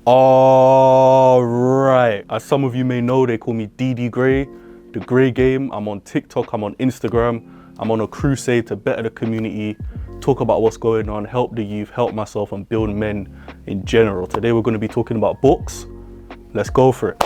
All right. As some of you may know, they call me DD Gray, the Gray Game. I'm on TikTok, I'm on Instagram. I'm on a crusade to better the community, talk about what's going on, help the youth, help myself, and build men in general. Today we're going to be talking about books. Let's go for it.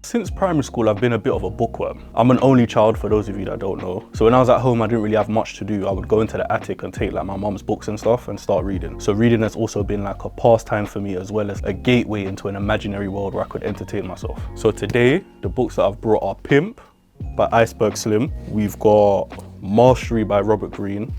Since primary school, I've been a bit of a bookworm. I'm an only child, for those of you that don't know. So when I was at home, I didn't really have much to do. I would go into the attic and take like my mom's books and stuff and start reading. So reading has also been like a pastime for me, as well as a gateway into an imaginary world where I could entertain myself. So today, the books that I've brought are Pimp by Iceberg Slim. We've got Mastery by Robert Greene.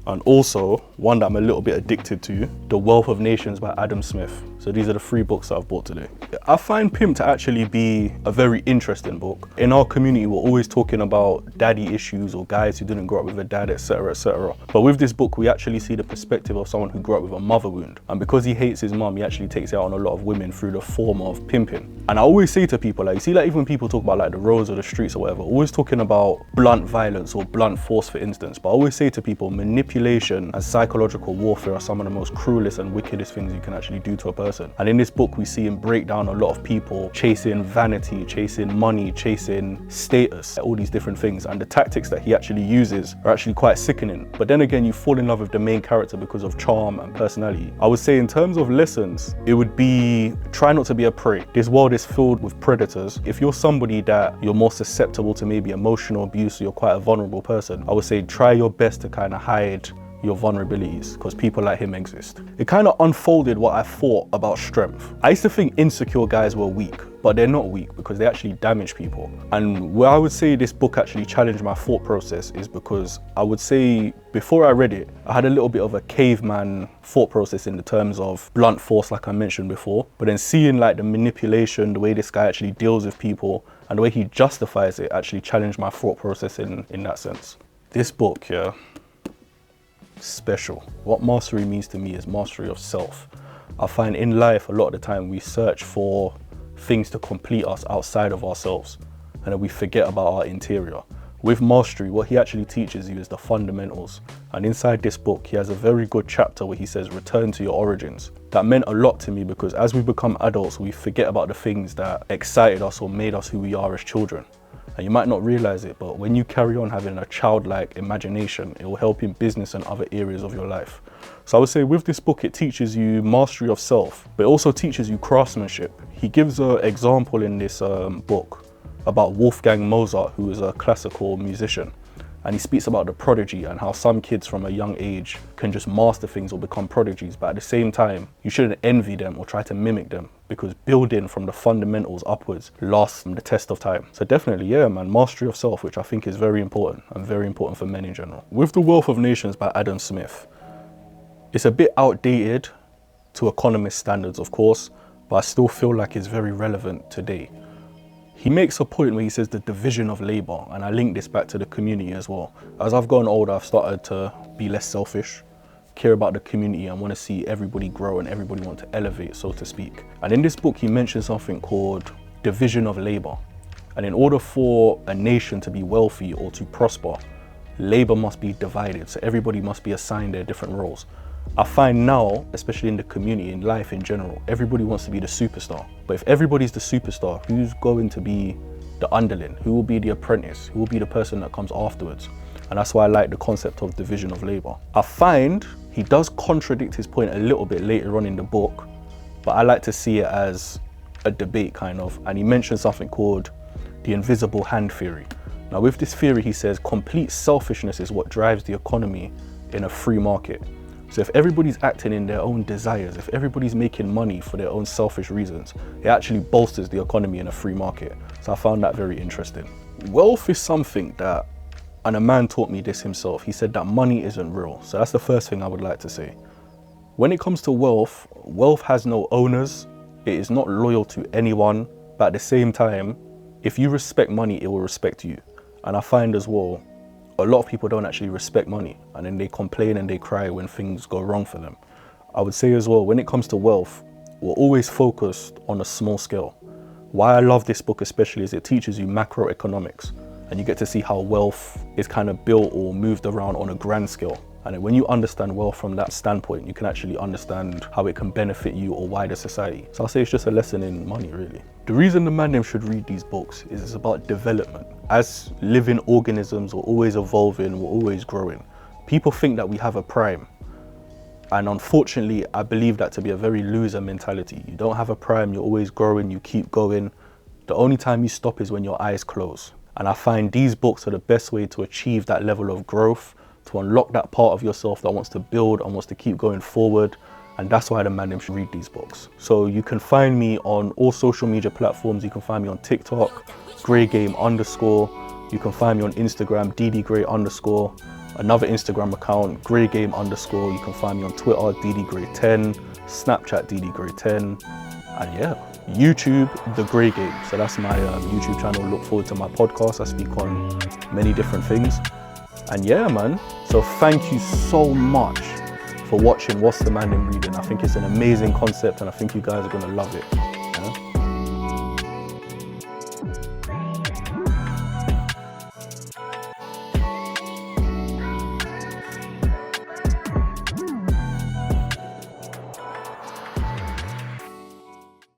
And also, one that I'm a little bit addicted to, The Wealth of Nations by Adam Smith. So these are the three books that I've bought today. I find Pimp to actually be a very interesting book. In our community, we're always talking about daddy issues or guys who didn't grow up with a dad, etc., etc. But with this book, we actually see the perspective of someone who grew up with a mother wound. And because he hates his mum, he actually takes it out on a lot of women through the form of pimping. And I always say to people, like, you see, like even when people talk about like the roads or the streets or whatever, always talking about blunt violence or blunt force, for instance. But I always say to people, manipulation and psychological warfare are some of the most cruelest and wickedest things you can actually do to a person. And in this book, we see him break down a lot of people chasing vanity, chasing money, chasing status, all these different things. And the tactics that he actually uses are actually quite sickening. But then again, you fall in love with the main character because of charm and personality. I would say in terms of lessons, it would be try not to be a prey. This world is filled with predators. If you're somebody that you're more susceptible to maybe emotional abuse, or you're quite a vulnerable person, I would say try your best to kind of hide your vulnerabilities, because people like him exist. It kind of unfolded what I thought about strength. I used to think insecure guys were weak, but they're not weak because they actually damage people. And where I would say this book actually challenged my thought process is because I would say before I read it, I had a little bit of a caveman thought process in the terms of blunt force, like I mentioned before. But then seeing like the manipulation, the way this guy actually deals with people, and the way he justifies it actually challenged my thought process in that sense. This book, yeah, special. What mastery means to me is mastery of self. I find in life a lot of the time we search for things to complete us outside of ourselves, and then we forget about our interior. With mastery, what he actually teaches you is the fundamentals. And inside this book, he has a very good chapter where he says, return to your origins. That meant a lot to me because as we become adults, we forget about the things that excited us or made us who we are as children. And you might not realize it, but when you carry on having a childlike imagination, it will help in business and other areas of your life. So I would say with this book, it teaches you mastery of self, but it also teaches you craftsmanship. He gives an example in this book about Wolfgang Mozart, who is a classical musician. And he speaks about the prodigy and how some kids from a young age can just master things or become prodigies. But at the same time, you shouldn't envy them or try to mimic them, because building from the fundamentals upwards lasts the test of time. So definitely, yeah, man, mastery of self, which I think is very important and very important for men in general. With The Wealth of Nations by Adam Smith, it's a bit outdated to economist standards, of course, but I still feel like it's very relevant today. He makes a point where he says the division of labor, and I link this back to the community as well. As I've gotten older, I've started to be less selfish, care about the community, and want to see everybody grow and everybody want to elevate, so to speak. And in this book, he mentions something called division of labor. And in order for a nation to be wealthy or to prosper, labor must be divided. So everybody must be assigned their different roles. I find now, especially in the community, in life in general, everybody wants to be the superstar. But if everybody's the superstar, who's going to be the underling? Who will be the apprentice? Who will be the person that comes afterwards? And that's why I like the concept of division of labor. I find he does contradict his point a little bit later on in the book, but I like to see it as a debate kind of. And he mentions something called the invisible hand theory. Now with this theory, he says complete selfishness is what drives the economy in a free market. So if everybody's acting in their own desires, if everybody's making money for their own selfish reasons, it actually bolsters the economy in a free market. So I found that very interesting. Wealth is something that, and a man taught me this himself, he said that money isn't real. So that's the first thing I would like to say. When it comes to wealth, wealth has no owners, it is not loyal to anyone, but at the same time, if you respect money, it will respect you. And I find as well, a lot of people don't actually respect money, and then they complain and they cry when things go wrong for them. I would say as well, when it comes to wealth, we're always focused on a small scale. Why I love this book especially is it teaches you macroeconomics. and you get to see how wealth is kind of built or moved around on a grand scale. And when you understand wealth from that standpoint, you can actually understand how it can benefit you or wider society. So I'll say it's just a lesson in money, really. The reason the Mandem should read these books is it's about development. As living organisms, we're always evolving, we're always growing. People think that we have a prime. And unfortunately, I believe that to be a very loser mentality. You don't have a prime, you're always growing, you keep going. The only time you stop is when your eyes close. And I find these books are the best way to achieve that level of growth, to unlock that part of yourself that wants to build and wants to keep going forward. And that's why the Mandem should read these books. So you can find me on all social media platforms. You can find me on TikTok, greygame_. You can find me on Instagram, ddgray_. Another Instagram account, greygame_. You can find me on Twitter, ddgray10, Snapchat, ddgray10. And yeah, YouTube, The Grey Game. So that's my YouTube channel. Look forward to my podcast. I speak on many different things. And yeah, man. So thank you so much for watching What's the Mandem Reading. I think it's an amazing concept and I think you guys are gonna love it.